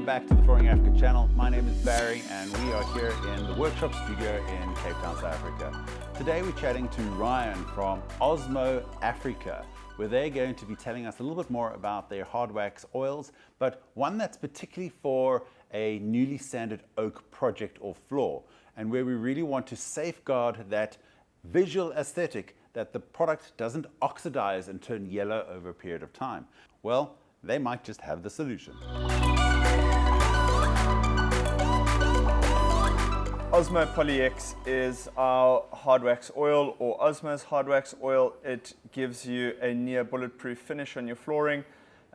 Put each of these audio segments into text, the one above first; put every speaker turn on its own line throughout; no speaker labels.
back to the Flooring Africa channel. My name is Barry and we are here in the workshop studio in Cape Town, South Africa. Today we're chatting to Ryan from Osmo Africa, where they're going to be telling us a little bit more about their hard wax oils, but one that's particularly for a newly sanded oak project or floor, and where we really want to safeguard that visual aesthetic that the product doesn't oxidize and turn yellow over a period of time. Well, they might just have the solution.
Osmo Polyx is our hard wax oil, or Osmo's hard wax oil. It gives you a near bulletproof finish on your flooring.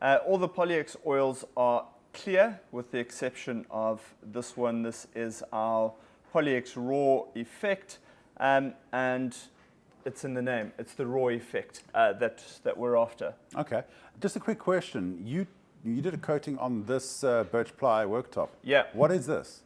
All the Polyx oils are clear with the exception of this one. This is our Polyx Raw Effect, and it's in the name. It's the raw effect that we're after.
Okay, just a quick question. You did a coating on this birch ply worktop.
Yeah.
What is this?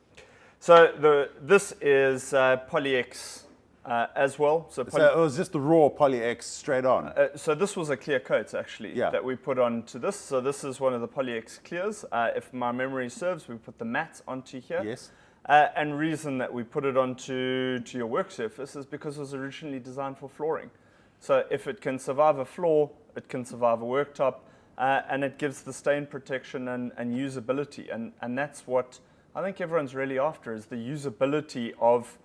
So this is Polyx as well. So
it was just the raw Polyx straight on?
So this was a clear coat actually that we put onto this. So this is one of the Polyx clears. If my memory serves, we put the matte onto here.
Yes.
And reason that we put it onto your work surface is because it was originally designed for flooring. So if it can survive a floor, it can survive a worktop, and it gives the stain protection and usability. And that's what I think everyone's really after, is the usability of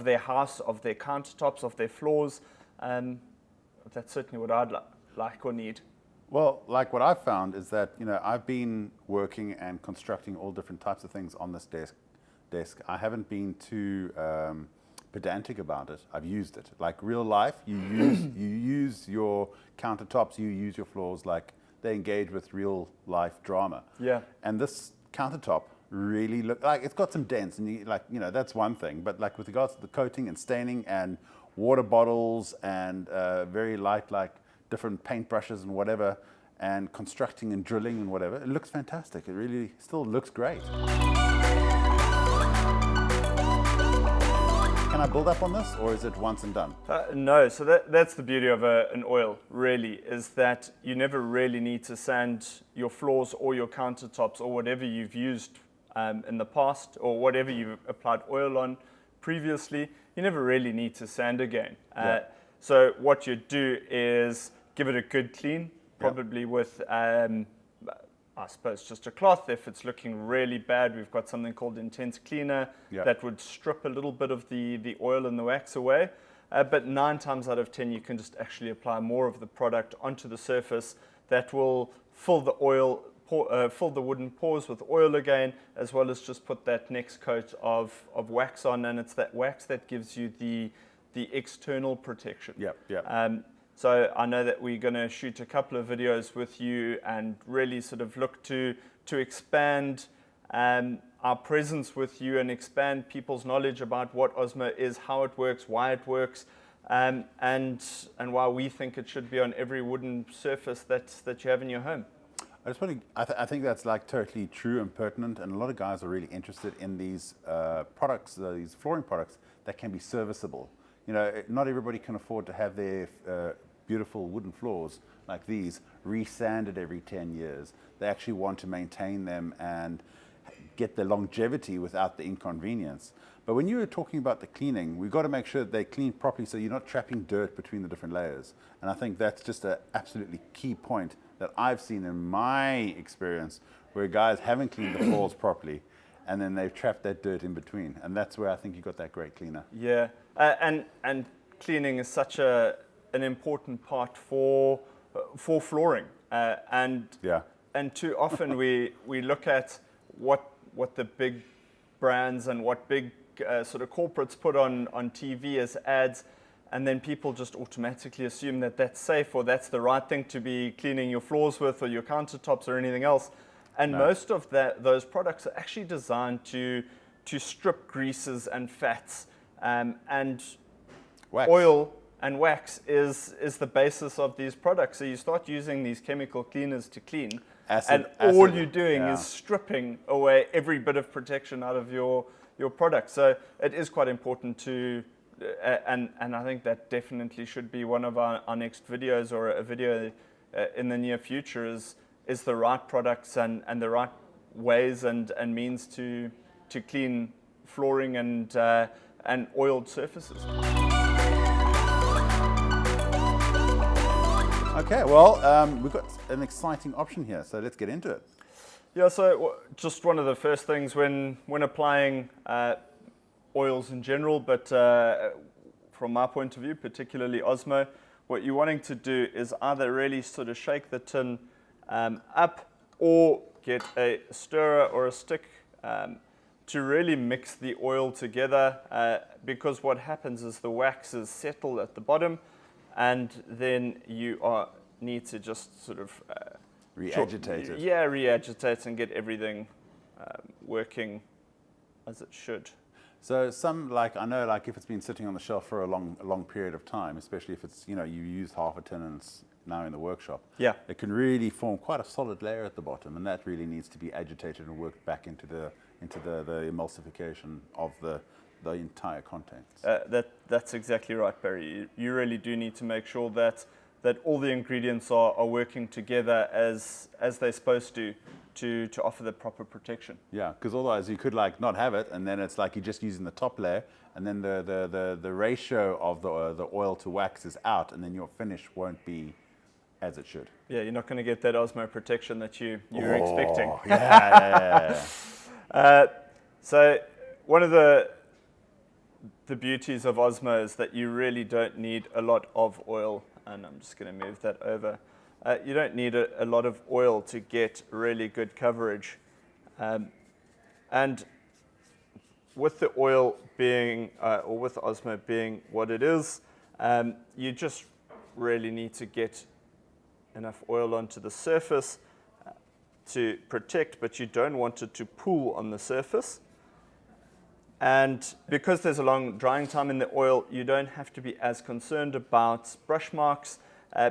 their house, of their countertops, of their floors. That's certainly what I'd like or need.
Well, like what I've found is that, I've been working and constructing all different types of things on this desk. I haven't been too pedantic about it. I've used it. Like real life, you use your countertops, you use your floors like they engage with real life drama.
Yeah.
And this countertop really look like it's got some dents, and that's one thing. But like with regards to the coating and staining and water bottles and very light, like different paint brushes and whatever, and constructing and drilling and whatever, it looks fantastic. It really still looks great. Can I build up on this, or is it once and done?
No, so that's the beauty of an oil, really, is that you never really need to sand your floors or your countertops or whatever you've used in the past, or whatever you've applied oil on previously. You never really need to sand again. So what you do is give it a good clean, probably with I suppose just a cloth. If it's looking really bad, we've got something called Intense Cleaner that would strip a little bit of the oil and the wax away. But 9 times out of 10, you can just actually apply more of the product onto the surface that will fill the wooden pores with oil again, as well as just put that next coat of wax on. And it's that wax that gives you the external protection. So I know that we're going to shoot a couple of videos with you and really sort of look to expand our presence with you and expand people's knowledge about what Osmo is, how it works, why it works, and why we think it should be on every wooden surface that you have in your home.
I think that's like totally true and pertinent, and a lot of guys are really interested in these products, these flooring products that can be serviceable. Not everybody can afford to have their beautiful wooden floors like these resanded every 10 years. They actually want to maintain them and get the longevity without the inconvenience. But when you were talking about the cleaning, we've got to make sure that they clean properly so you're not trapping dirt between the different layers. And I think that's just an absolutely key point that I've seen in my experience, where guys haven't cleaned the floors properly and then they've trapped that dirt in between. And that's where I think you got that great cleaner.
Yeah, and cleaning is such an important part for flooring, and too often we look at what the big brands and what big sort of corporates put on TV as ads, and then people just automatically assume that that's safe or that's the right thing to be cleaning your floors with or your countertops or anything else. And most of those products are actually designed to strip greases and fats, and
wax.
Oil and wax is the basis of these products. So you start using these chemical cleaners to clean, and all you're doing is stripping away every bit of protection out of your product. So it is quite important to, and I think that definitely should be one of our next videos, or a video in the near future, is the right products and the right ways and means to clean flooring and oiled surfaces.
Okay, well, we've got an exciting option here, so let's get into it.
Yeah, so just one of the first things when applying oils in general, but from my point of view, particularly Osmo, what you're wanting to do is either really sort of shake the tin up or get a stirrer or a stick to really mix the oil together, because what happens is the wax is settled at the bottom, and then you need to just sort of
Re-agitate it.
Yeah, re-agitate and get everything working as it should.
So I know, like if it's been sitting on the shelf for a long period of time, especially if it's, you used half a tin and it's now in the workshop.
Yeah.
It can really form quite a solid layer at the bottom, and that really needs to be agitated and worked back into the emulsification of the entire contents.
That's exactly right, Barry. You really do need to make sure that all the ingredients are working together as they're supposed to offer the proper protection.
Yeah, because otherwise you could not have it, and then it's like you're just using the top layer, and then the ratio of the oil to wax is out, and then your finish won't be as it should.
Yeah, you're not going to get that Osmo protection that you're expecting.
Yeah.
So one of the beauties of Osmo is that you really don't need a lot of oil, and I'm just going to move that over. You don't need a lot of oil to get really good coverage. And with the oil being, or with Osmo being what it is, you just really need to get enough oil onto the surface to protect, but you don't want it to pool on the surface. And because there's a long drying time in the oil, you don't have to be as concerned about brush marks,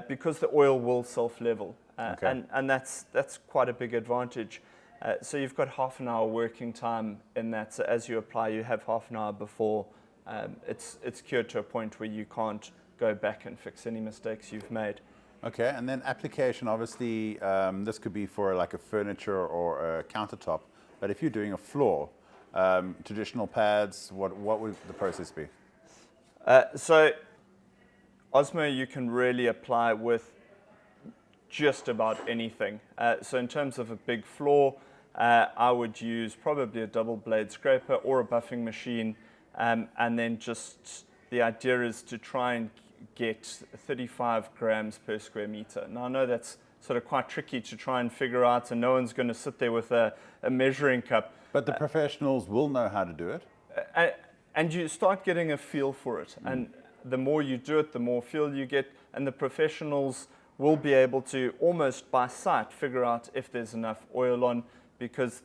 because the oil will self-level.
Okay.
And that's quite a big advantage. So you've got half an hour working time in that. So as you apply, you have half an hour before it's cured to a point where you can't go back and fix any mistakes you've made.
Okay, and then application, obviously, this could be for like a furniture or a countertop, but if you're doing a floor, traditional pads, what would the process be?
So Osmo you can really apply with just about anything. So in terms of a big floor, I would use probably a double blade scraper or a buffing machine, and then just the idea is to try and get 35 grams per square meter. Now I know that's sort of quite tricky to try and figure out, and no one's going to sit there with a measuring cup.
But the professionals will know how to do it.
And you start getting a feel for it. And the more you do it, the more feel you get. And the professionals will be able to almost by sight figure out if there's enough oil on, because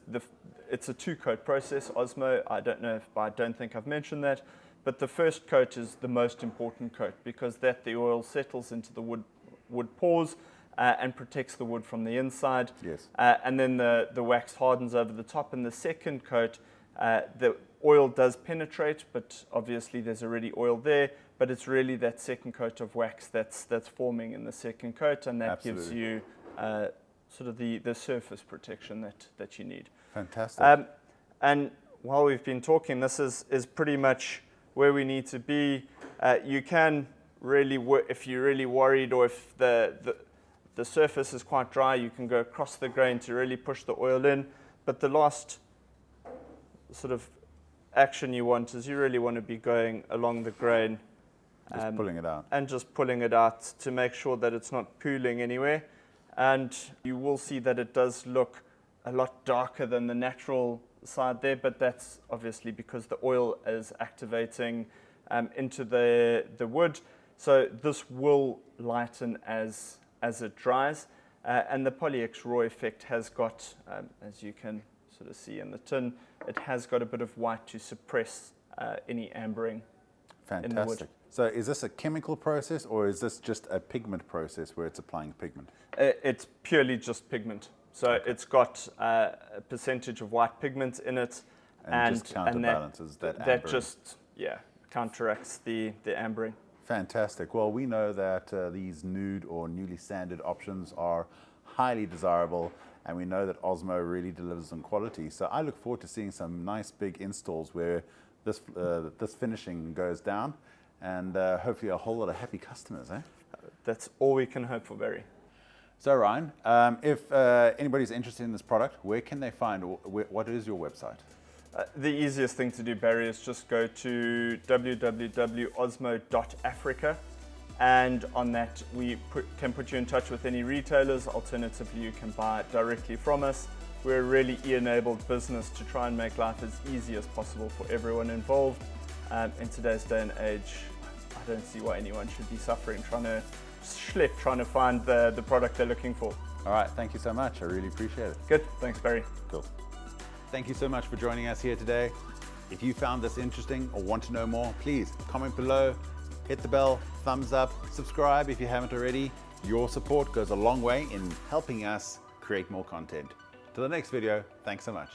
it's a two-coat process, Osmo. I don't think I've mentioned that. But the first coat is the most important coat, because the oil settles into the wood pores and protects the wood from the inside.
Yes.
And then the wax hardens over the top. And the second coat, the oil does penetrate, but obviously there's already oil there. But it's really that second coat of wax that's forming in the second coat, and that
Absolutely.
gives you sort of the surface protection that you need.
Fantastic.
And while we've been talking, this is pretty much where we need to be. You can really, if you're really worried, or if the surface is quite dry, you can go across the grain to really push the oil in. But the last sort of action you want is you really want to be going along the grain.
Just pulling it out.
And just pulling it out to make sure that it's not pooling anywhere. And you will see that it does look a lot darker than the natural side there, but that's obviously because the oil is activating into the wood. So this will lighten as it dries. And the Polyx raw effect has got, as you can sort of see in the tin, it has got a bit of white to suppress any ambering.
Fantastic.
In the wood.
So is this a chemical process, or is this just a pigment process where it's applying pigment?
It's purely just pigment. So it's got a percentage of white pigment in it.
And just counterbalances that ambering.
That just, counteracts the ambering.
Fantastic. Well, we know that these nude or newly sanded options are highly desirable, and we know that Osmo really delivers on quality. So I look forward to seeing some nice big installs where this finishing goes down, and hopefully a whole lot of happy customers.
That's all we can hope for, Barry.
So Ryan, if anybody's interested in this product, where can they find, what is your website?
The easiest thing to do, Barry, is just go to www.osmo.africa, and on that we can put you in touch with any retailers. Alternatively, you can buy it directly from us. We're a really e-enabled business to try and make life as easy as possible for everyone involved. In today's day and age, I don't see why anyone should be suffering trying to find the product they're looking for.
All right, thank you so much. I really appreciate it.
Good, thanks, Barry.
Cool. Thank you so much for joining us here today. If you found this interesting or want to know more, please comment below, hit the bell, thumbs up, subscribe if you haven't already. Your support goes a long way in helping us create more content. Till the next video, thanks so much.